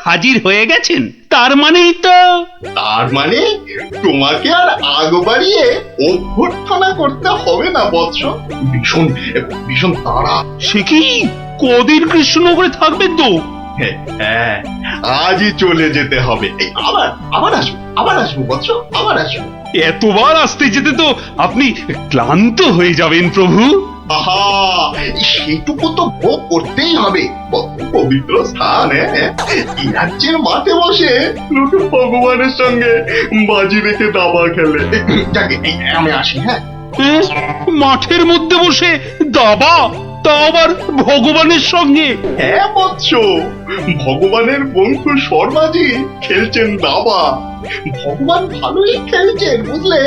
হাজির হয়ে গেছেন, তার মানেই তো। তার মানে তোমাকে আর আগ বাড়িয়ে অভ্যর্থনা করতে হবে না বৎস। ভীষণ ভীষণ তাড়া। সে কি, কদিন কৃষ্ণনগরে থাকবেন তো? হ্যাঁ, আজই চলে যেতে হবে। এই আবার আবার আসবো বৎস, আবার আসবো। এতবার আসতে যেতে তো আপনি ক্লান্ত হয়ে যাবেন প্রভু। আহা, সেটুকু তো ভোগ করতেই হবে। পবিত্র স্থান, এই রাজ্যের মাঠে বসে লোকে ভগবানের সঙ্গে বাজি রেখে দাবা খেলে। যাকে আমি আসি। হ্যাঁ, মাঠের মধ্যে বসে দাবা, তা আবার ভগবানের সঙ্গে? হ্যাঁ বৎস, ভগবানের বন্ধু শর্মাজি খেলছেন দাবা। ভগবান ভালোই খেলছেন বুঝলে।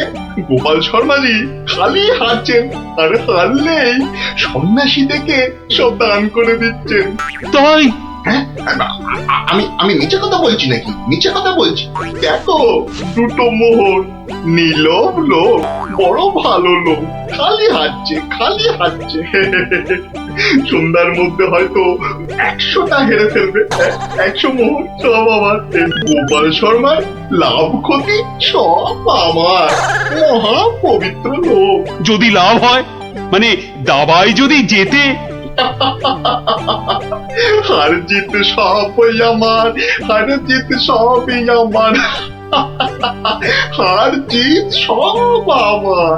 গোপাল শর্মাজি খালি হারছেন, আর হারলেই সন্ন্যাসী থেকে সব দান করে দিচ্ছেন। তাই? হ্যাঁ, আমি মিছে কথা বলছি নাকি? মিছে কথা বলছি? দেখো, দুটো মোহর, নীলব লোক, বড় ভালো লোক, খালি হাঁটছে। সন্ধ্যার মধ্যে হয়তো 100টা হেরে ফেলবে। 100 মোহর সব আমার। গোপাল শর্মার লাভ ক্ষতি সব আমার। মহা পবিত্র লোক। যদি লাভ হয়, মানে দাবায় যদি জেতে? হার জিত সবই আমার, হার জিত সবই আমার, হার জিত সব আমার।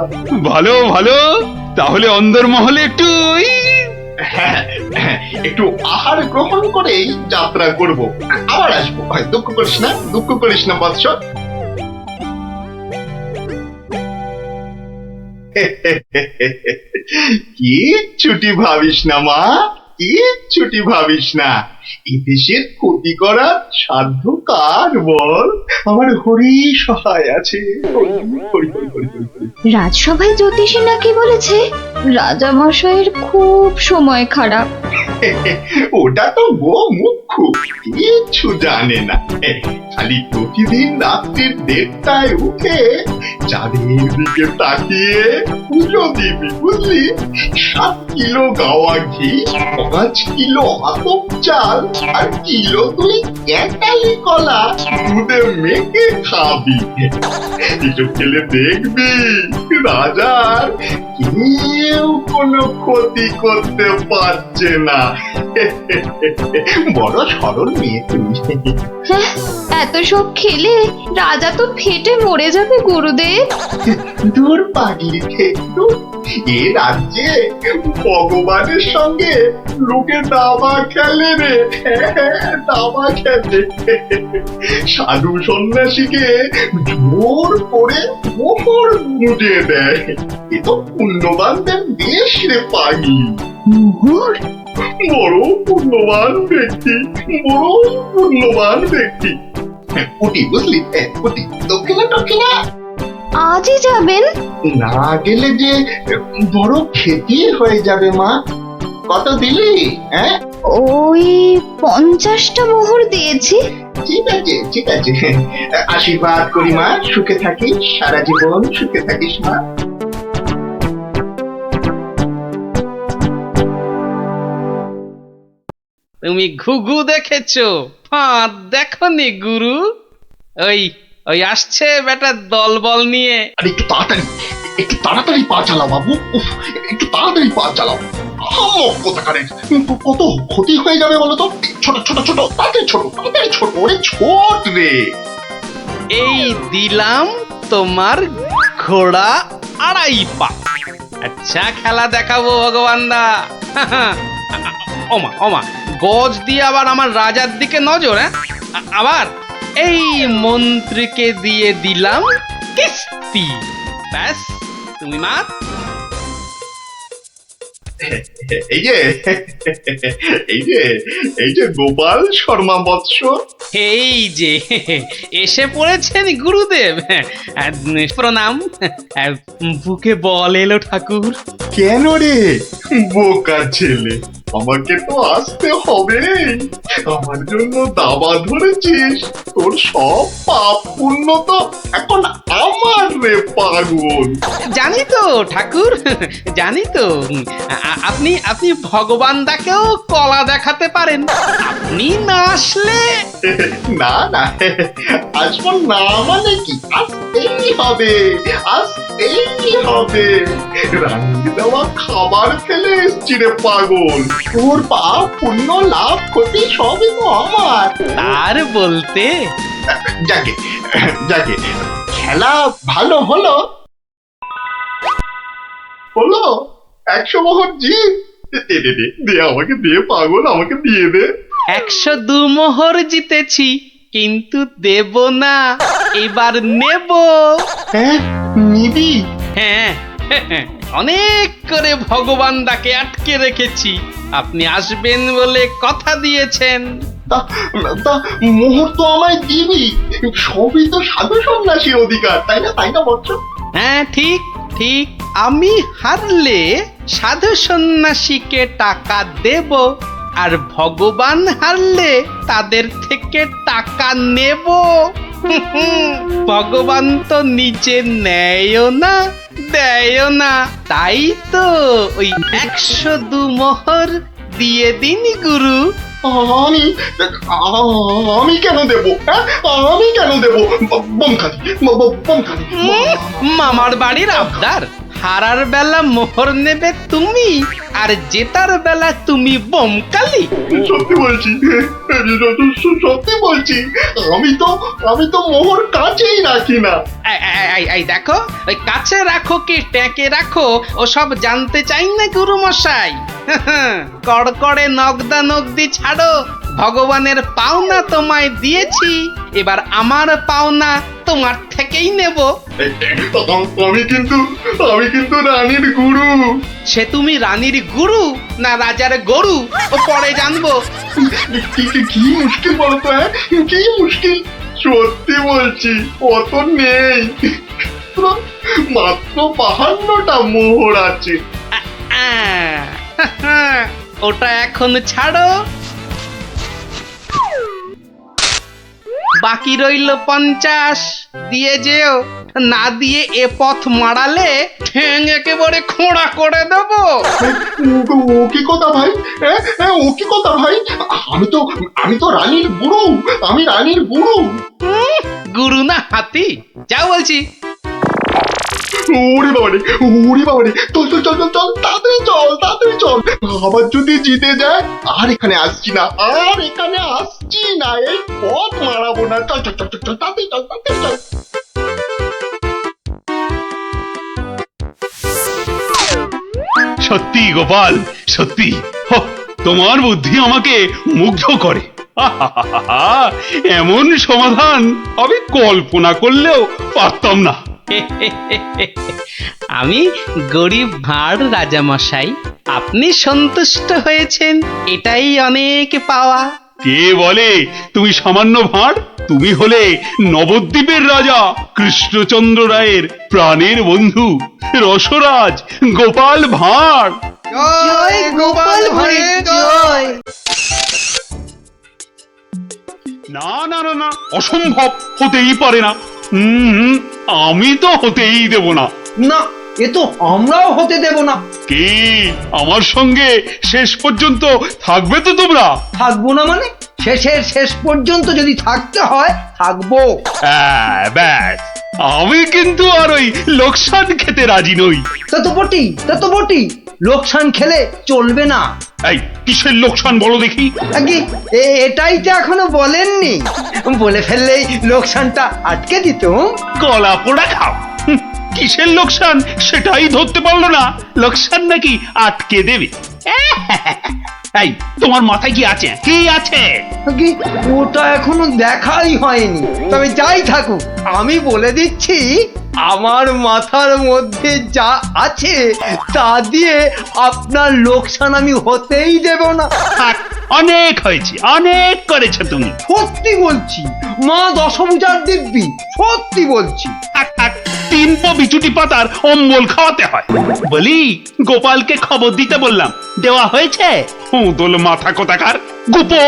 ভালো ভালো, তাহলে অন্দরমহলে একটু হ্যাঁ, একটু আহার গ্রহণ করেই যাত্রা করব। আবার আসবো। দুঃখ করিস না বৎস। কিচ্ছুটি ভাবিস না মা, কিচ্ছুটি ভাবিস না। এই দেশের ক্ষতি করার সাধ্য কার বল? আমার হরি সহায় আছে। রাজসভায় জ্যোতিষী নাকি বলেছে রাজা মশাইয়ের খুব সময় খারাপ। ওটা তো গো মুখ্য, কিচ্ছু জানে না। খালি প্রতিদিন রাত্রির 1:30টায় উঠে চাঁদের দিকে তাকিয়ে পুজো দিবি বুঝলি। 7 কিলো গাওয়া ঘি, 5 কিলো আতপ চাল, আর কিলো 2 ক্যাটালি কলা দুধে মেখে খাবি। এসব খেলে দেখবি রাজার কেউ কোনো ক্ষতি করতে পারছে না। বড় সরল মেয়ে তুমি। হ্যাঁ, এত সব খেলে রাজা তো ফেটে মরে যাবে গুরুদেব। দূর পাগলি, দূর। এ রাজ্যে ভগবানের সঙ্গে লোকে দাবা খেলে রে। দাবা খেলে। সাধু সন্ন্যাসীকে জোর করে মোহর বুঝিয়ে দেয়। এ তো পুণ্যবানদের দেশ রে পাগলি। মোহর? বড় পুণ্যবান ব্যক্তি, বড় পুণ্যবান ব্যক্তি। পুটি বুঝলি, পুটি। দক্ষিণা আজই যাবেন? না গেলে যে বড় ক্ষতি হয়ে যাবে মা। কত দিলি? হ্যাঁ, ওই 50টা মোহর দিয়েছি। ঠিক আছে। আশীর্বাদ করি মা, সুখে থাকিস, সারা জীবন সুখে থাকিস মা। তুমি ঘুঘু দেখেছো, ফাঁদ দেখনি গুরু? ওই ওই আসছে বেটা দলবল নিয়ে। আর একটু তাড়াতাড়ি পা চালাও বাবু। উফ, একটু তাড়াতাড়ি পা চালাও। কোথাকারে কত ক্ষতি হয়ে যাবে বলো তো। ছোট তাড়াতাড়ি ছোট, ওরে ছোট রে। এই দিলাম তোমার ঘোড়া 2.5 পা। আচ্ছা খেলা দেখাবো ভগবান দা। ওমা গজ দিয়ে আবার আমার রাজার দিকে নজর। আবার এই মন্ত্রীকে দিয়ে দিলাম কিস্তি। ব্যাস, তুমি মাত। এই যে গোপাল শর্মা বৎস। এই যে এসে পড়েছেন গুরুদেব। প্রণাম। বুকে বল এলো ঠাকুর। কেন রে বোকা ছেলে, আমাকে তো আসতে হবে। আমার জন্য দাবা ধরেছিস, তোর সব পাপ পুণ্য তো এখন আমার রে পাগল। জানি তো ঠাকুর, জানি তো। আপনি আপনি ভগবান দাকেও কলা দেখাতে পারেন। আপনি না আসলে না না, আসবো না মানে কি, আসতেই হবে, আসতেই হবে। রান্না দেওয়া খাবার খেলে এসছি রে পাগল, তোর পাপ পুণ্য লাভ ক্ষতি সবই তো আমার। তার বলতে যাকে যাকে খেলা ভালো হলো হলো, 100 মোহর জিত। দে দে দে দে, আমাকে দে পাগল, আমাকে দিয়ে দে। 102 মোহর জিতেছি, কিন্তু দেব না, এবার নেব। হ্যাঁ, নিবি? হ্যাঁ, অনেক করে ভগবান দাকে আটকে রেখেছি। আপনি আসবেন বলে কথা দিয়েছেন। তা তা মোহর তো আমায় দিবি, সবই তো সাধু সন্ন্যাসীর অধিকার, তাই না, তাই না বচ্চ? হ্যাঁ, ঠিক ঠিক। আমি হারলে সাধু সন্ন্যাসীকে টাকা দেব, আর ভগবান হারলে তাদের থেকে টাকা নেব। ভগবান তো নিজে নেয়ও না, দেয়ও না, তাই তো ওই 102 মোহর দিয়ে দিন গুরু। আমি আমি কেন দেব? হ্যাঁ, আমি কেন দেব? বোমখালি বোমখালি। মামার বাড়ির আবদার, হারার বেলা মোহর নেবে তুমি, আর জেতার বেলা তুমি বোমকালি। সত্যি বলছি, সত্যি বলছি, আমি তো মোহর কাছেই রাখি না। এই দেখো, ওই কাছে রাখো কি ট্যাঁকে রাখো ওসব জানতে চাই না গুরু মশাই। কড়কড়ে নগদা নগদি ছাড়ো। ভগবানের পাওনা তোমায় দিয়েছি, এবার আমার পাওনা তোমার থেকেই নেব। আমি কিন্তু রানীর গুরু। সে তুমি রানীর গুরু না রাজার গরু, ও পরে জানবো। কি মুশকিল বলতো? হ্যাঁ, কি মুশকিল? সত্যি বলছি, অত নেই, মাত্র 52টা মোহর আছে। ওটা এখন ছাড়ো, বাকি রইল 50। দিয়ে যেও, না দিয়ে এ পথ মারালে ঠ্যাং একেবারে খোঁড়া করে দেবো। ও কি কথা ভাই? ও কি কথা ভাই? আমি তো রানীর গুরু, আমি রানীর গুরু। গুরু না হাতি, যাও বলছি। ওরে বাবারে, ওরে বাবারে, চল চল চল চল চল, তাড়াতাড়ি চল। আবার যদি জিতে যায়, আর এখানে আসছি না, আর এখানে আসছি না, এই পথ মারাবো না। চল চল চল চল চল, তাড়াতাড়ি চল, তাড়াতাড়ি চল। সত্যি গোপাল, সত্যি তোমার বুদ্ধি আমাকে মুগ্ধ করে। এমন সমাধান আমি কল্পনা করলেও পারতাম না। আমি গরিব ভাঁড় রাজামশাই, আপনি সন্তুষ্ট হয়েছেন, এটাই অনেক পাওয়া। কে বলে তুমি সামান্য ভাঁড়? তুমি হলে নবদ্বীপের রাজা কৃষ্ণচন্দ্র রায়ের প্রাণের বন্ধু রসরাজ গোপাল ভাঁড়। জয় গোপাল ভাঁড়ের জয়। না না না না, অসম্ভব, হতেই পারে না। আমি তো হতেই দেব না। না, এ তো আমরাও হতে দেব না। কি আমার সঙ্গে শেষ পর্যন্ত থাকবে তো তোমরা? থাকবো না মানে? শেষের শেষ পর্যন্ত যদি থাকতে হয় থাকবো। হ্যাঁ, ব্যাস, আমি কিন্তু আর ওই লোকসান খেতে রাজি নই। তা তো বটি লোকসান খেলে চলবে না। এই কিসের লোকসান বলো দেখি? আগে এটাই তো এখনো বলেননি, বলে ফেললেই লোকসানটা আটকে দিত। গলা পোড়া খাও। কিসের লোকসান সেটাই ধরতে পারলো না, লোকসান নাকি আটকে দেবে। এই তোমার মাথায় কি আছে? কি আছে? আগে ওটা এখনো দেখাই হয়নি, তবে যাই থাকুক আমি বলে দিচ্ছি, আমার মাথার মধ্যে যা আছে তা দিয়ে আপনার লোকসান আমি হতেই দেব না। থাক, অনেক হয়েছে, অনেক করেছো তুমি। সত্যি বলছি, মা দশভুজার দিব্যি, সত্যি বলছি। থাক থাক, বিচুটি পাতার অম্বল খাওয়াতে হয়। বলি গোপালকে খবর দিতে বললাম, দেওয়া হয়েছে? দোল মাথা কোথাকার গুপো।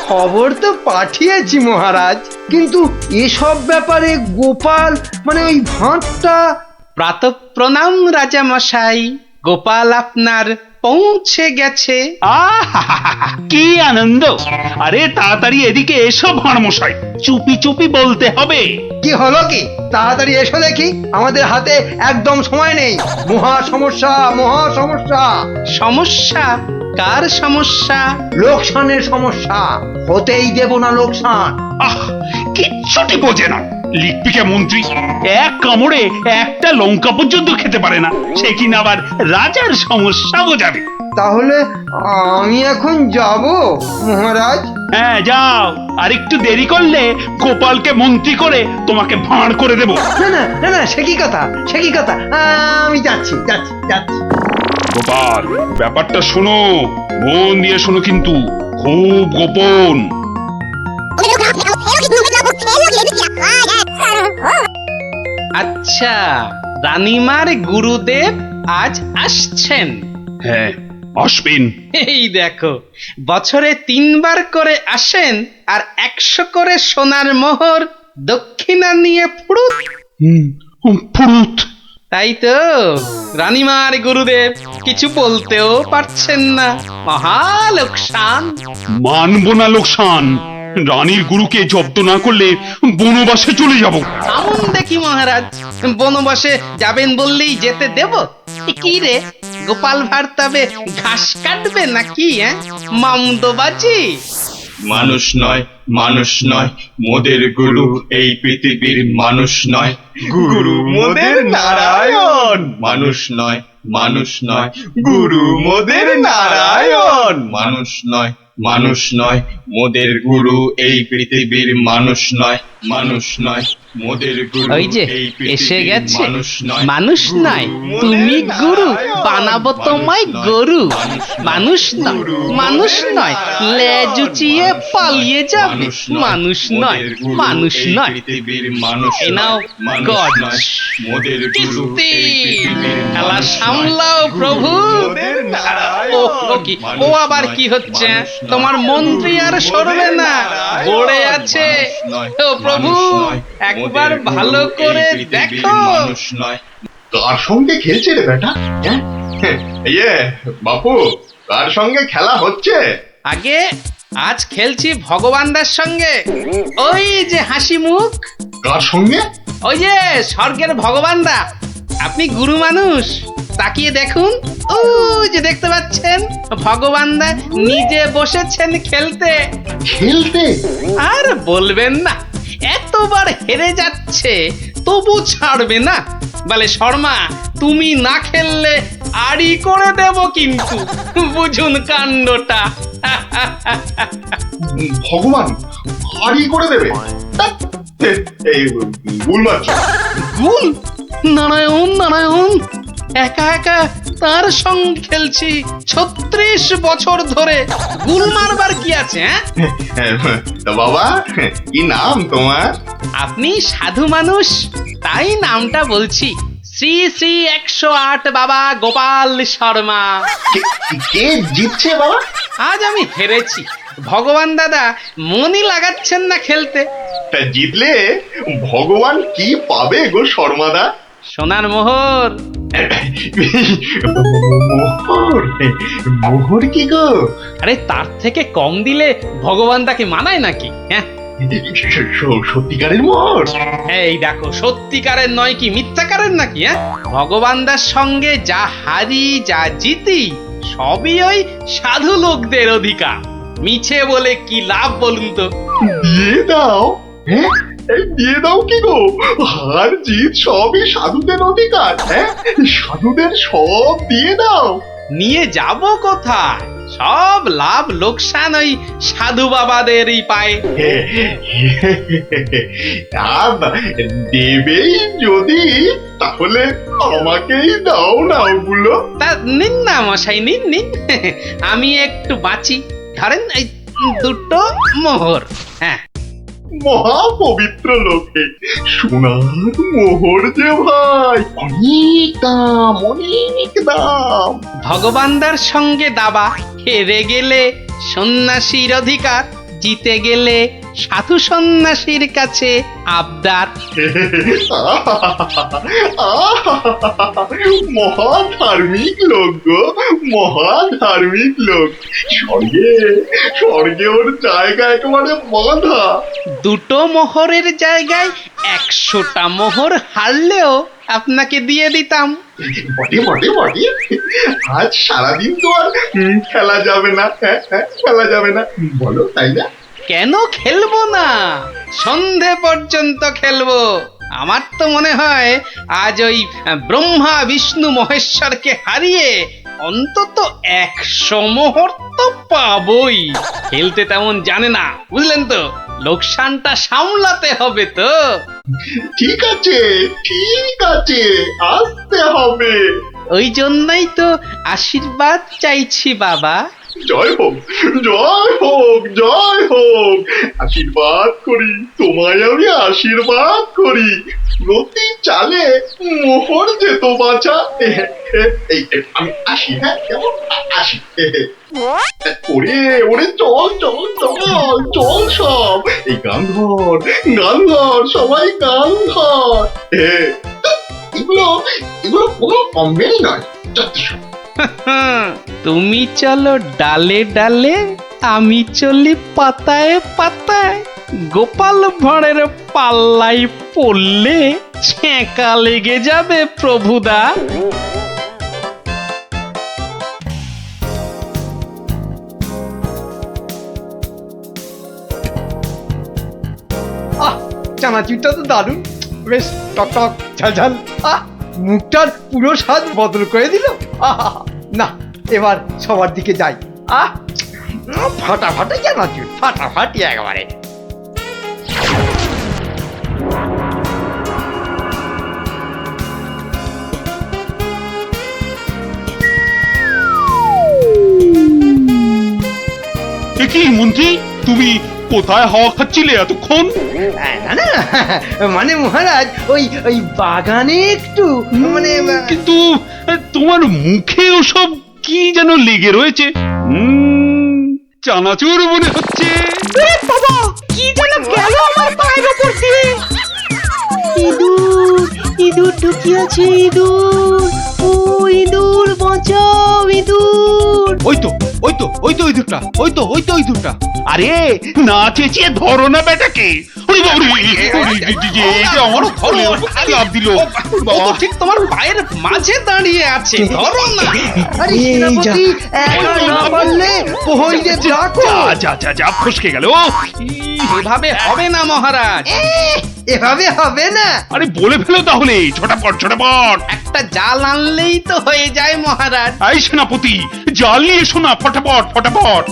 খবর তো পাঠিয়েছি মহারাজ, কিন্তু এসব ব্যাপারে গোপাল মানে ওই ভাঁটটা। প্রাতঃ প্রণাম রাজা মশাই, গোপাল আপনার পৌঁছে গেছে। কি আনন্দ! আরে তাড়াতাড়ি এদিকে এসো ভাঁড় মশাই, চুপি চুপি বলতে হবে। কি হলো কি? তাড়াতাড়ি এসো দেখি, আমাদের হাতে একদম সময় নেই। মহা সমস্যা, মহা সমস্যা। সমস্যা? কার সমস্যা? লোকসানের সমস্যা, হতেই দেব না লোকসান। কিচ্ছুটি বোঝে না লিখপিকা মন্ত্রী, এক কামড়ে একটা লঙ্কা পর্যন্ত খেতে পারে না, সে কিনা আবার রাজার সমস্যা বোঝাবে। তাহলে আমি এখন যাব মহারাজ? হ্যাঁ যাও, আর একটু দেরি করলে গোপালকে মন্ত্রী করে তোমাকে ভাঁড় করে দেব। না না না না, সে কি কথা, সে কি কথা, আমি যাচ্ছি যাচ্ছি যাচ্ছি। গোপাল, ব্যাপারটা শোনো, মন দিয়ে শোনো, কিন্তু খুব গোপন। আচ্ছা, রানীমার গুরুদেব আজ আসছেন? হ্যাঁ, আসবেন। এই দেখো, বছরে 3 বার করে আসেন, আর 100 করে সোনার মোহর দক্ষিণা নিয়ে ফুরুত। ফুরুত। তাই তো, রানীমার গুরুদেব কিছু বলতেও পারছেন না, মহা লোকসান। মানবো না লোকসান, রানীর গুরুকে জব্দ না করলে বনবাসে চলে যাব। আমন দেখি মহারাজ, বনবাসে যাবেন বললেই যেতে দেব? কি রে, গোপাল ভাঁড় তবে ঘাস কাটবে নাকি? মামদোবাজি। মানুষ নয়, মানুষ নয়, মোদের গুরু এই পৃথিবীর মানুষ নয়, গুরু মোদের নারায়ণ। মানুষ নয়, মানুষ নয়, গুরু মোদের নারায়ণ। মানুষ নয়, মানুষ নয়, মোদের গুরু এই পৃথিবীর মানুষ নয়, মানুষ নয়, মোদের গুরু ওই যে এই এসে পৃথিবীর গেছে, মানুষ নয়, মানুষ নয়, তুমি গুরু, বানাবো তোমায় গরু। মানুষ নয়, মানুষ নয়, লেজ উঁচিয়ে পালিয়ে যাবে। মানুষ নয়, মানুষ নয়। পৃথিবীর মানুষ এ নাও মানুষ গজ। নয়, মোদের গুরু কিস্তি। এই পৃথিবীর খেলা মানুষ নয়। সামলাও প্রভু। মোদের নারায়ণ। ও কি, ও আবার কি হচ্ছে? তোমার মন্ত্রী আর সরবে না, পড়ে আছে। ও প্রভু, একবার ভালো করে দেখো। মানুষ নয়। কার সঙ্গে খেলছে রে বেটা? ইয়ে বাপু, কার সঙ্গে খেলা হচ্ছে? আগে আজ খেলছি ভগবানদার সঙ্গে। ওই যে হাসি মুখ, কার সঙ্গে? ওই যে স্বর্গের ভগবানদা। আপনি গুরু মানুষ, তাকিয়ে দেখুন, ও যে দেখতে পাচ্ছেন, ভগবানদা নিজে বসেছেন খেলতে। খেলতে? আর বলবেন না, এতবার হেরে যাচ্ছে তবু ছাড়বে না। বলে, শর্মা তুমি না খেললে আড়ি করে দেব কিন্তু, বুঝুন কাণ্ডটা। ভগবান হারি করে দেবে? ধ্যাৎ, এই ভুল মারছো। গুল? নারায়ণ নারায়ণ, একা একা তার সঙ্গে খেলছি 36 বছর ধরে, গুল মারবার কি আছে? তা বাবা, কি নাম তোমার? আপনি সাধু মানুষ, তাই নামটা বলছি। শ্রী শ্রী 108 বাবা গোপাল শর্মা। কে জিতছে বাবা? আজ আমি হেরেছি, ভগবান দাদা মনই লাগাচ্ছেন না খেলতে। তা জিতলে ভগবান কি পাবে গো শর্মাদা? সোনার মোহর। মোহর? মোহর কি গো? আরে তার থেকে কম দিলে ভগবান তাকে মানায় নাকি? সত্যিকারের মোহর? এই দেখো, সত্যিকারের নয় কি মিথ্যাকারের নাকি? ভগবানদার সঙ্গে যা হারি যা জিতি সবই ওই সাধু লোকদের অধিকার। মিছে বলে কি লাভ বলুন তো? দিয়ে দাও। হ্যাঁ, এই দিয়ে দাও কি গো? হার জিত সবই সাধুদের অধিকার। হ্যাঁ, সাধুদের সব দিয়ে দাও। নিয়ে যাব কোথায়? সব লাভ লোকসান ওই সাধু বাবাদেরই পায়। দেবেই যদি, তাহলে আমাকেই দাও না ওগুলো। তা নিন না মশাই, নিন নিন, আমি একটু বাঁচি। ধরেন এই 2টো মোহর। হ্যাঁ, মহা পবিত্র লোকে সোনার মোহর যে ভাই অনেক দাম, অনেক দাম। ভগবানদার সঙ্গে দাবা, হেরে গেলে সন্ন্যাসীর অধিকার, জিতে গেলে সাধু সন্ন্যাসীর কাছে আবদার। মহা ধার্মিক লোক গো, মহা ধার্মিক লোক। স্বর্গে স্বর্গে ওর জায়গা একেবারে বাঁধা। দুটো মোহরের জায়গায় 100টা মোহর হারলেও আপনাকে দিয়ে দিতাম। বটে বটে বটে, আজ সারাদিন তো আর খেলা যাবে না, খেলা যাবে না, বলো তাই না? কেন খেলবো না? সন্ধে পর্যন্ত খেলবো। আমার তো মনে হয় আজ ওই ব্রহ্মা বিষ্ণু মহেশ্বরকে হারিয়ে অন্তত 100 মোহর তো পাবই। খেলতে তেমন জানে না, বুঝলেন তো? লোকসানটা সামলাতে হবে তো। ঠিক আছে, ঠিক আছে, আসতে হবে। ওই জন্যই তো আশীর্বাদ চাইছি বাবা। জয় হোক, জয় হোক, জয় হোক। আশীর্বাদ করি, তোমায় আমি আশীর্বাদ করি। প্রতি চালে মোহর যেত বাঁচা। এই আমি আসি, হ্যাঁ, কেমন আসি। ওরে ওরে, চল চল চল চল সব। এই গান ধর, গান ধর, সবাই গান ধর। এগুলো এগুলো কোনো কমেই নয়, যথেষ্ট। তুমি চলো ডালে ডালে, আমি চলি পাতায় পাতায়। গোপাল ভাঁড়ের পাল্লাই পড়লে ছেঁকা লেগে যাবে প্রভুদা। আহ, চানাচুরটা তো দারুণ, বেশ টক টক ঝাল ঝাল। আহ, মুখটার পুরো স্বাদ বদল করে দিল। আহা, না, এবার সবার দিকে যাই। আহ, ফাটাফাটি চানাচুর, ফাটাফাটি একেবারে। এ কি মন্ত্রী, তুমি কোথায় হাওয়া খাচ্ছিলে এতক্ষণ? না না, মানে মহারাজ ওই ওই বাগানে একটু মানে কিন্তু তোমার মুখে ওসব কি যেন লেগে রয়েছে। চানাচুর মনে হচ্ছে। বাবা, কি যেন গেল আমার পায়ের উপর দিয়ে। ইঁদুর, ইঁদুর ঢুকিয়াছে, ইঁদুর। ও ইঁদুর, বাঁচাও ইঁদুর। ওই তো ওই তো ওই তো ইঁদুরটা, ওই তো ওই তো ইঁদুরটা। আরে না চেঁচিয়ে ধরো না বেটাকে। ওরে বাবা রে, ওরে এই যে আমার ঘরে লাফ দিল। ও তো ঠিক তোমার পায়ের মাঝে দাঁড়িয়ে আছে, ধরো না। আরে এই যা। সেনাপতি, একা না পারলে প্রহরীদের ডাকো। যা যা যা যা, ফসকে গেল। এভাবে হবে না মহারাজ। এভাবে হবে না। আরে বলে ফেলো তাহলে, ঝটাপট ঝটাপট। একটা জাল আনলেই তো হয়ে যায় মহারাজ। এই সেনাপতি, জাল নিয়ে এসো না, ফটাফট ফটাফট।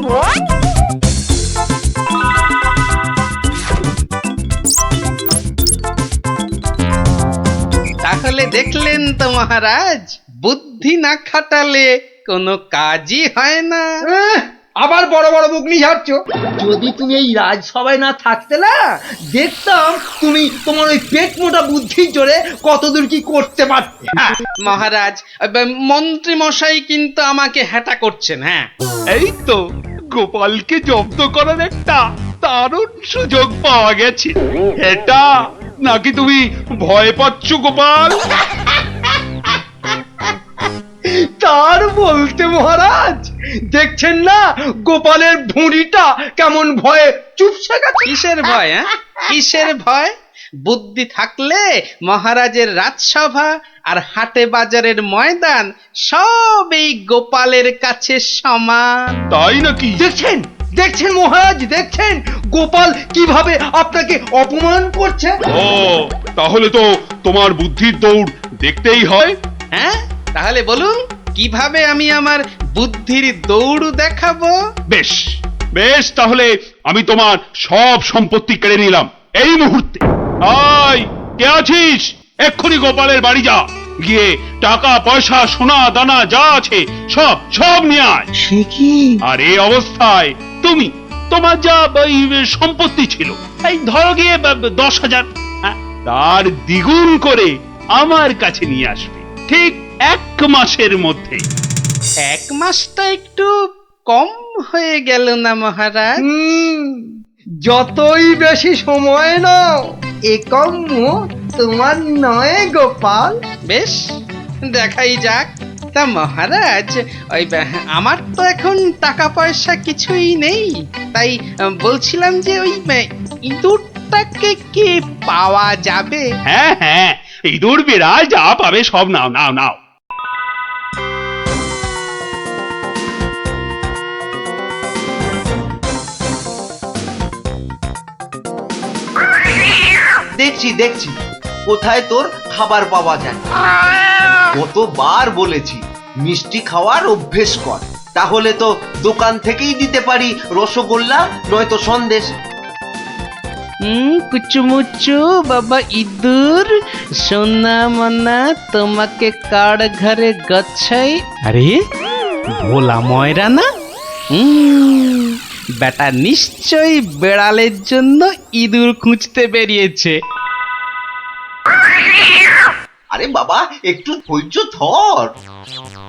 তাহলে দেখলেন তো মহারাজ, বুদ্ধি না খাটালে কোনো কাজই হয় না। আবার বড় বড় বকনি ঝাড়ছ। যদি তুমি এই রাজসভায় না থাকতে না, দেখতাম তুমি তোমার ওই পেট মোটা বুদ্ধির জোরে কতদূর কি করতে পারতে। মহারাজ, মন্ত্রী মশাই কিন্তু আমাকে হ্যাটা করছেন। হ্যাঁ, এই তো গোপালকে জব্দ করার একটা দারুণ সুযোগ পাওয়া গেছে। এটা নাকি তুমি ভয় পাচ্ছ গোপাল? তার বলতে মহারাজ, দেখছেন না গোপালের ভুঁড়িটা কেমন ভয়ে চুপসে গেছে। কিসের ভয়? হ্যাঁ, কিসের ভয়? বুদ্ধি থাকলে মহারাজের রাজসভা আর হাটে বাজারের ময়দান সব এই গোপালের কাছে সমান। তাই নাকি? দেখছেন দেখছেন মহারাজ, দেখছেন গোপাল কিভাবে আপনাকে অপমান করছে। ও, তাহলে তো তোমার বুদ্ধির দৌড় দেখতেই হয়। হ্যাঁ, তাহলে বলুন কিভাবে আমি আমার বুদ্ধির দৌড় দেখাবো? বেশ বেশ, তাহলে আমি তোমার সব সম্পত্তি কেড়ে নিলাম এই মুহূর্তে। আয়, কে আছিস? এক্ষুনি গোপালের বাড়ি যা, গিয়ে টাকা পয়সা সোনা দানা যা আছে সব সব নিয়ে আয়। সে কি? আর এই অবস্থায় তুমি তোমার যা ওই সম্পত্তি ছিল, এই ধরো গিয়ে 10,000, তার দ্বিগুণ করে আমার কাছে নিয়ে আসবে, ঠিক 1 মাসের মধ্যে। 1 মাসটা একটু কম হয়ে গেল না মহারাজ? যতই বেশি সময় নাও এ কাম্য তোমার নয় গোপাল। বেশ, দেখাই যাক। তা মহারাজ, ওই আমার তো এখন টাকা পয়সা কিছুই নেই, তাই বলছিলাম যে ওই ইঁদুরটাকে কি পাওয়া যাবে? হ্যাঁ হ্যাঁ, ইঁদুর বিড়াল যা পাবে সব নাও নাও নাও। দেখছি দেখছি কোথায় তোর খাবার পাওয়া যায়। কতবার বলেছি মিষ্টি খাওয়ার অভ্যেস কর, তাহলে তো দোকান থেকেই দিতে পারি রসগোল্লা নয়তো সন্দেশ। কুচুমুচু বাবা ইঁদুর, সোনা মনা তোমাকে কার ঘরে গচ্ছাই। আরে ভোলা ময়রা না? বেটা নিশ্চয়ই বেড়ালের জন্য ইঁদুর খুঁজতে বেরিয়েছে। আরে বাবা একটু ধৈর্য ধর।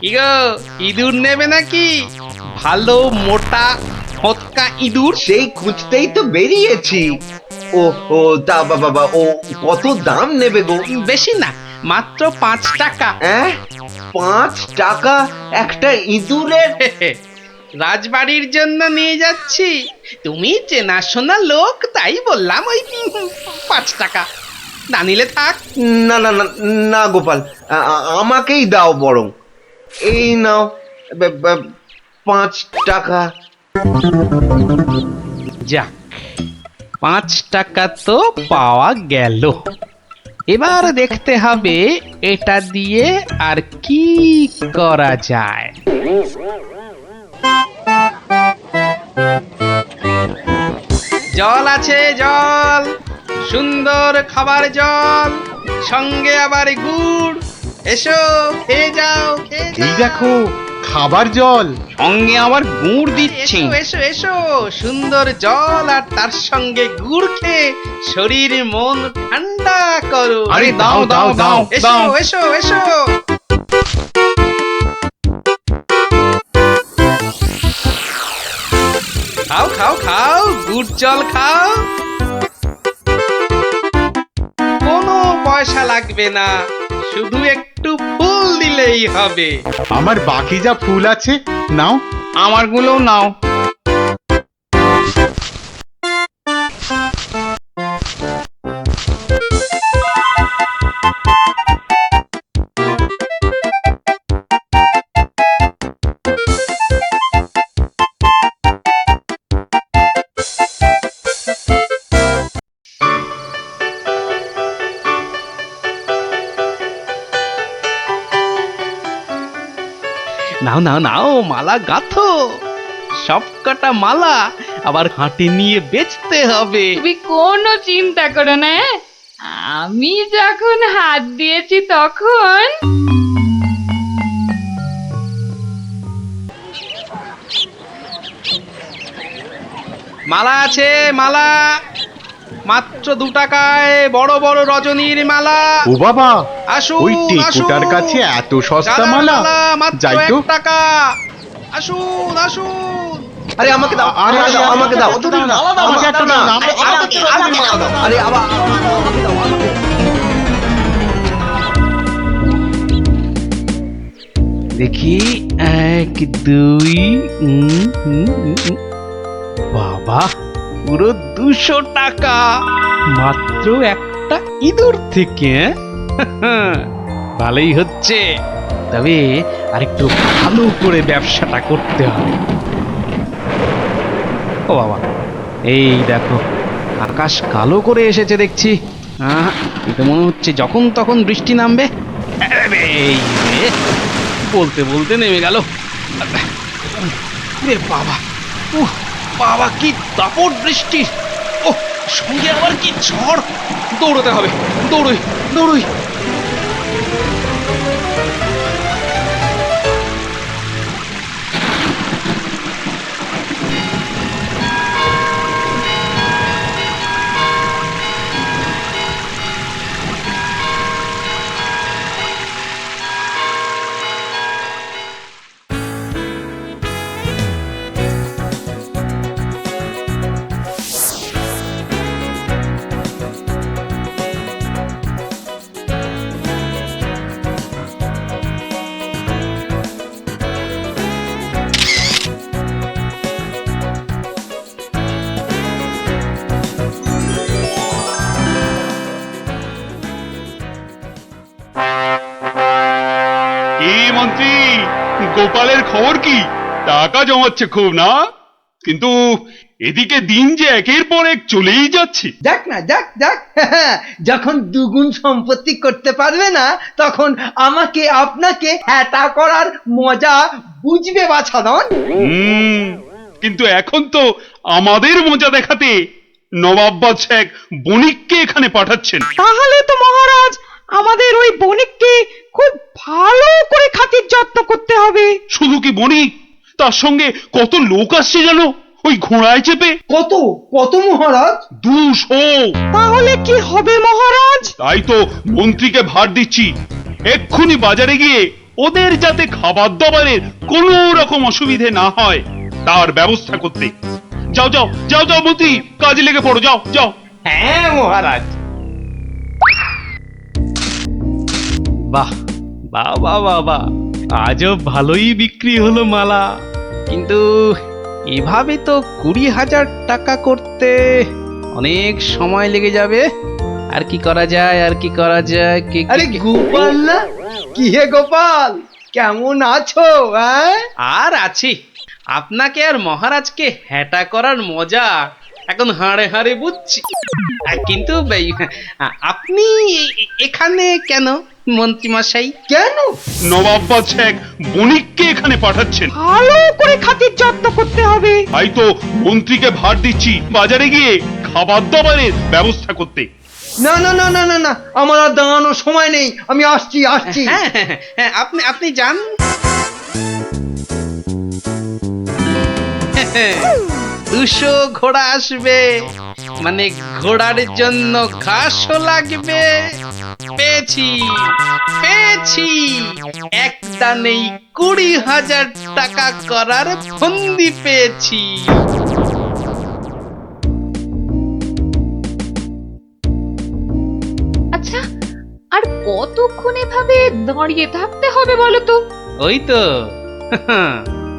কি গো, ইঁদুর নেবে নাকি? ভালো মোটা হতকা ইঁদুর। সেই খুঁজতেই তো বেরিয়েছি। ও ও তা বাবা ও কত দাম নেবে গো? বেশি না, মাত্র 5 টাকা। 5 টাকা একটা ইঁদুরের? রাজবাড়ির জন্য নিয়ে যাচ্ছি, তুমি চেনাশোনা লোক তাই বললাম ওই 5 টাকা, না নিলে থাক। না না না না গোপাল, আমাকেই দাও বরং। এই নাও 5 টাকা। যাক, 5 টাকা তো পাওয়া গেল। এবার দেখতে হবে এটা দিয়ে আর কি করা যায়। জল আছে, জল, সুন্দর খাবার জল, সঙ্গে আবার গুড়। এসো খেয়ে যাও, খেয়ে যাও। এই দেখো খাবার জল, সঙ্গে আবার গুড় দিচ্ছি। এসো এসো এসো, সুন্দর জল আর তার সঙ্গে গুড় খেয়ে শরীর মন ঠান্ডা করো। আরে দাও দাও দাও এসো দাও। এসো এসো। খাও খাও খাও, গুড় জল খাও। কোনো পয়সা লাগবে না, শুধু একটু ফুল দিলেই হবে। আমার বাকি যা ফুল আছে নাও। আমারগুলোও নাও। নাও নাও নাও, মালা গাঁথো। সব কটা মালা আবার হাটে নিয়ে বেচতে হবে। তুমি কোনো চিন্তা করো না, আমি যখন হাত দিয়েছি তখন। মালা আছে, মালা মাত্র 2 টাকায় বড় বড় রজনীর মালা। ও বাবা, আসুন ওই টেকুটার আসুন। কাছে এত সস্তা গাঁদা মালা? মাত্র যাই তো। 1 টাকা। আসুন আসুন। আরে আমাকে দাও, আরে, আমাকে দাও, আমাকে দাও। আমাকে একটা দাও না। আরে, আমাকে দাও। আরে আবার আমাকে দাও, আমাকে দাও। দেখি 1 2, বাবা পুরো 200 টাকা মাত্র একটা ইঁদুর থেকে। ভালোই হচ্ছে, তবে আরেকটু ভালো করে ব্যবসাটা করতে হবে। ও বাবা, এই দেখো আকাশ কালো করে এসেছে দেখছি। এটা মনে হচ্ছে যখন তখন বৃষ্টি নামবে। এই রে, বলতে বলতে নেমে গেল। রে বাবা, বাবা কি দাপট বৃষ্টি! ও সঙ্গে আবার কি ঝড়! দৌড়তে হবে, দৌড়ই দৌড়ই। মন্ত্রী, গোপালের খবর কি? টাকা জমাচ্ছে খুব না? কিন্তু এদিকে দিন যে একের পর এক চলেই যাচ্ছে। যাক না, যাক যাক। যখন দুগুণ সম্পত্তি করতে পারবে না, তখন আমাকে আপনাকে হ্যাটা করার মজা বুঝবে বাছাধন। কিন্তু এখন তো আমাদের মজা দেখাতে নবাব বাদশাহ এক বণিককে এখানে পাঠাচ্ছেন। তাহলে তো মহারাজ আমাদের ওই বণিককে খুব ভালো করে খাতির যত্ন করতে হবে। শুধু কি বণিক, তার সঙ্গে কত লোক আসছে জানো, ওই ঘোড়ায় চেপে। কত কত মহারাজ? 200। তাহলে কি হবে মহারাজ? তাই তো মন্ত্রীকে ভার দিচ্ছি, এক্ষুনি বাজারে গিয়ে ওদের যাতে খাবার দাবারের কোনো রকম অসুবিধে না হয় তার ব্যবস্থা করতে। যাও যাও যাও যাও মন্ত্রী, কাজে লেগে পড়ো, যাও যাও। হ্যাঁ মহারাজ। বাহ বাহ বাহ বাহ বাহ, আজও ভালোই বিক্রি হলো মালা। কিন্তু এভাবে তো 20,000 টাকা করতে অনেক সময় লেগে যাবে। আর কি করা যায়, আর কি করা যায়? আরে গোপাল না? কি হে গোপাল, কেমন আছো? আর আছি। আপনাকে আর মহারাজকে হ্যাটা করার মজা এখন হাড়ে হাড়ে বুঝছি। কিন্তু আপনি এখানে কেন মন্ত্রী মশাই? কেন? নবাব বাদশাহ এক বণিককে এখানে পাঠাচ্ছেন। ভালো করে খাতির যত্ন করতে হবে। তাই তো মন্ত্রীকে ভার দিচ্ছি বাজারে গিয়ে খাবার দাবারের ব্যবস্থা করতে। না না না না না না, আমার আর দাঁড়ানোর সময় নেই, আমি আসছি আসছি। হ্যাঁ হ্যাঁ হ্যাঁ, আপনি যান। 200 ঘোড়া আসবে, মানে ঘোড়ার জন্য ঘাসও লাগবে। পেয়েছি পেয়েছি, এক দানেই 20,000 টাকা করার ফন্দি পেয়েছি। আচ্ছা, আর কতক্ষণ এভাবে দাঁড়িয়ে থাকতে হবে বলো তো? ওই তো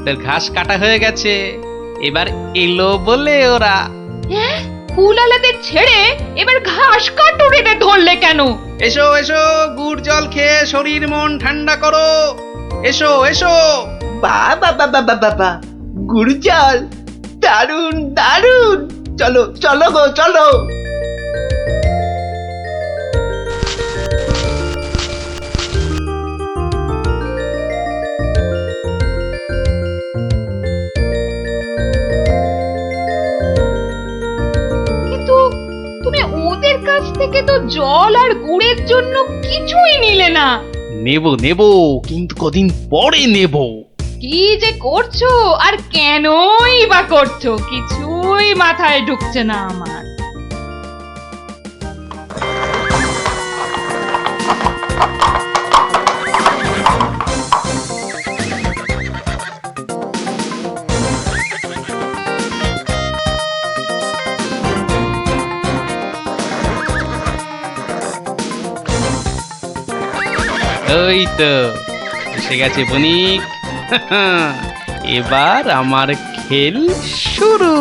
তোর ঘাস কাটা হয়ে গেছে, এবার এলো বলে ওরা। হ্যাঁ, ফুল আলাদের ছেড়ে এবার ঘাস কাটুরিতে ধরলে কেন? এসো এসো, গুড় জল খেয়ে শরীর মন ঠান্ডা করো। এসো এসো। বাবা বাবা বাবা বা, গুড় জল, দারুন দারুন। চলো চলো গো চলো। কিন্তু তুমি ওদের কাছ থেকে তো জল আর গুড়ের জন্য কিছুই নিলে না। নেব নেব, কিন্তু কদিন পরে নেব। কি যে করছো আর কেনই বা করছো, কিছুই মাথায় ঢুকছে না আমার। ওই তো এসে গেছে বণিক। এবার আমার খেল শুরু।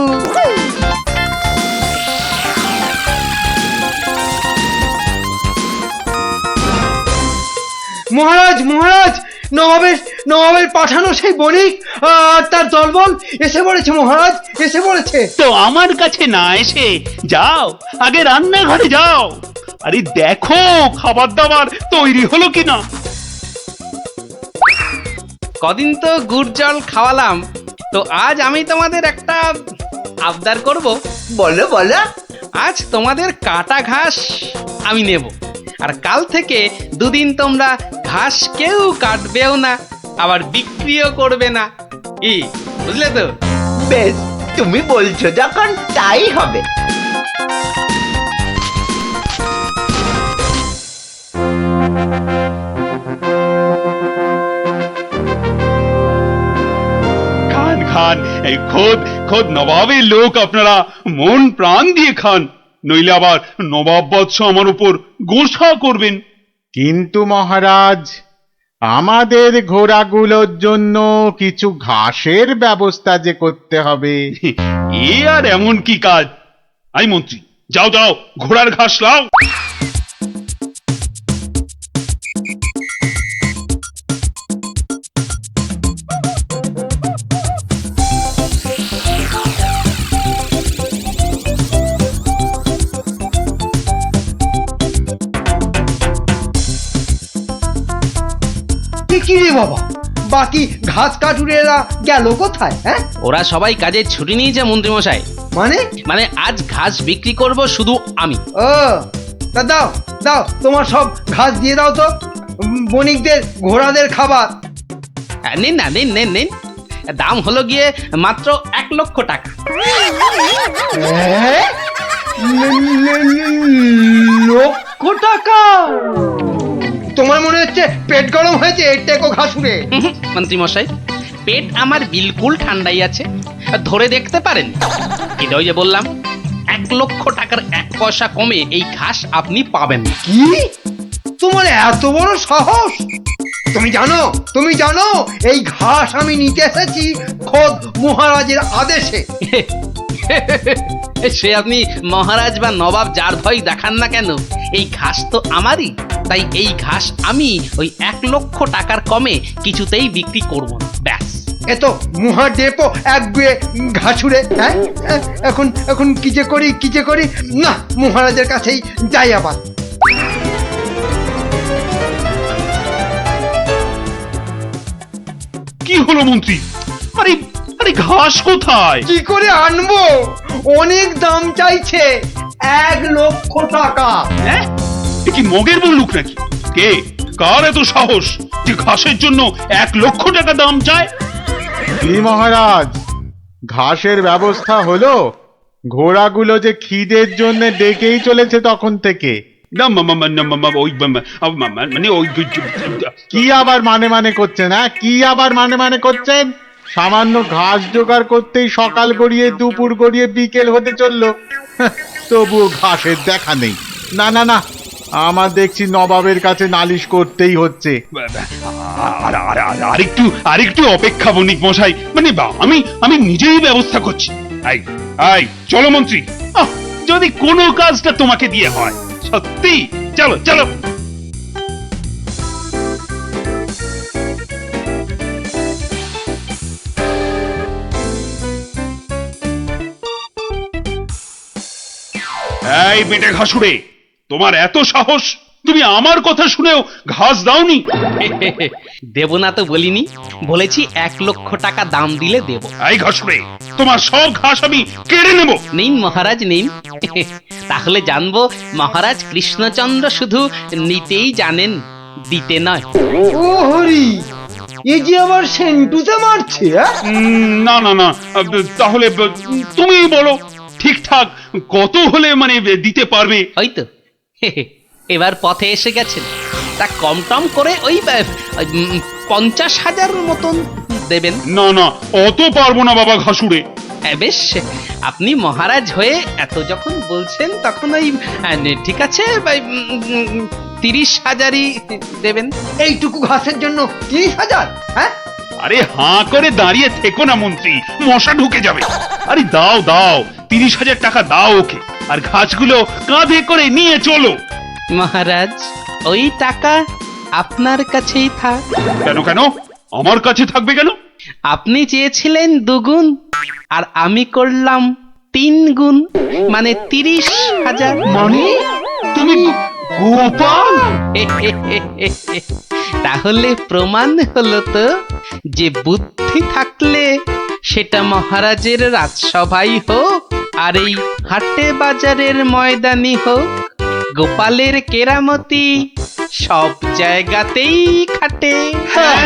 মহারাজ মহারাজ, নবাবের পাঠানো সেই বণিক আর তার দলবল এসে পড়েছে মহারাজ, এসে পড়েছে। তো আমার কাছে না এসে যাও আগে রান্নাঘরে যাও, আরে দেখো খাবার দাবার তৈরি হলো কিনা। কদিন তো গুড় জল খাওয়ালাম, তো আজ আমি তোমাদের একটা আবদার করব। বলো বলো। আজ তোমাদের কাটা ঘাস আমি নেব, আর কাল থেকে 2 দিন তোমরা ঘাস কেউ কাটবেও না, আবার বিক্রিও করবে না। কি বুঝলে তো? বেশ, তুমি বলছো যখন তাই হবে। খান খান, এই খোদ নবাবের লোক, আপনারা মন প্রাণ দিয়ে খান, নইলে আবার নবাব বাদশাহ আমার উপর গোসা করবেন। কিন্তু মহারাজ, আমাদের ঘোড়াগুলোর জন্য কিছু ঘাসের ব্যবস্থা যে করতে হবে। এ আর এমন কি কাজ? আই মন্ত্রী, যাও যাও ঘোড়ার ঘাস লাও। রে বাবা, বাকি ঘাস কাটুরেরা গেল কোথায়? হ্যাঁ, ওরা সবাই কাজের ছুটি নিয়েছে মন্ত্রীমশাই। মানে? মানে আজ ঘাস বিক্রি করব শুধু আমি। ও, তা দাও দাও, তোমার সব ঘাস দিয়ে দাও তো, বণিকদের ঘোড়াদের খাবার। নিন না, নিন নিন নিন। দাম হলো গিয়ে মাত্র 1,00,000 টাকা। লক্ষ টাকা? তোমার মনে হচ্ছে পেট গরম হয়েছে টেকো ঘাসুরে? মন্ত্রীমশাই, পেট আমার বিলকুল ঠান্ডাই আছে, ধরে দেখতে পারেন। কিন্তু ওই যে বললাম, 1,00,000 টাকার 1 পয়সা কমে এই ঘাস আপনি পাবেন না। কি? তোমার এত বড় সাহস? তুমি জানো এই ঘাস আমি নিতে এসেছি খোদ মহারাজের আদেশে। সে আপনি মহারাজ বা নবাব যার ভয় দেখান না কেন, এই ঘাস তো আমারই। তাই এই ঘাস আমি ওই 1,00,000 টাকার কমে কিছুতেই বিক্রি করব না, ব্যাস। এ তো মুহা ডেপো একগুয়ে ঘাসুরে। হ্যাঁ, এখন কি যে করি না, মহারাজের কাছেই যাই আবার। কি হলো মন্ত্রী? আরে আরে ঘাস কোথায়? কি করে আনবো? অনেক দাম চাইছে, 1,00,000 টাকা। হ্যাঁ, এ কি মগের বললুক নাকি? কে, কার এত সাহস যে ঘাসের জন্য 1,00,000 টাকা দাম চায়? কি মহারাজ, ঘাসের ব্যবস্থা হলো? ঘোড়াগুলো যে খিদের জন্য ডেকেই চলেছে তখন থেকে। না ওই মানে ওই কি আবার মানে করছেন? হ্যাঁ, কি আবার মানে করছেন? সামান্য ঘাস জোগাড় করতেই সকাল গড়িয়ে দুপুর গড়িয়ে বিকেল হতে চললো, তবুও ঘাসের দেখা নেই। না না না, আমার দেখছি নবাবের কাছে নালিশ করতেই হচ্ছে। আরেকটু অপেক্ষা বণিক মশাই, মানে আমি নিজেই ব্যবস্থা করছি। আই চলো মন্ত্রী, যদি কোনো কাজটা তোমাকে দিয়ে হয়, সত্যি চলো চলো। এই বেটে ঘাসুরে, তোমার এত সাহস, তুমি আমার কথা শুনেও ঘাস দাওনি? দেব না তো বলিনি, বলেছি 1,00,000 টাকা দাম দিলে দেব। এই ঘাসুরে, তোমার সব ঘাস আমি কেড়ে নেব। নিন মহারাজ নিন, তাহলে জানবো মহারাজ কৃষ্ণচন্দ্র শুধু নিতেই জানেন, দিতে নয়। ও হরি, এ যে আবার সেন্টুতে মারছে। না না না, তাহলে তুমি বলো ঠিকঠাক কত হলে মানে দিতে পারবে? ওই তো এবার পথে এসে গেছেন, তা কম টম করে ওই 50,000 মতন দেবেন। না না, অত পারবো না বাবা ঘাসুরে। বেশ, আপনি মহারাজ হয়ে এত যখন বলছেন তখন ওই ঠিক আছে 30,000ই দেবেন। এইটুকু ঘাসের জন্য 30,000? হ্যাঁ, আরে হাঁ করে দাঁড়িয়ে থেকো না মন্ত্রী, মশা ঢুকে যাবে। আরে দাও দাও, 30,000 টাকা দাও ওকে, আর ঘাসগুলো কাঁধে করে নিয়ে চলো। মহারাজ, ওই টাকা আপনার কাছেই থাক। কেন কেন আমার কাছে থাকবে কেন? আপনি চেয়েছিলেন 2 গুণ, আর আমি করলাম 3 গুণ, মানে 30,000। মানে তুমি গোপাল? তাহলে প্রমাণ হলো তো যে বুদ্ধি থাকলে সেটা মহারাজের রাজসভাই হোক আর এই হাটে বাজারের ময়দানি হোক, গোপালের কেরামতি সব জায়গাতেই খাটে। হ্যাঁ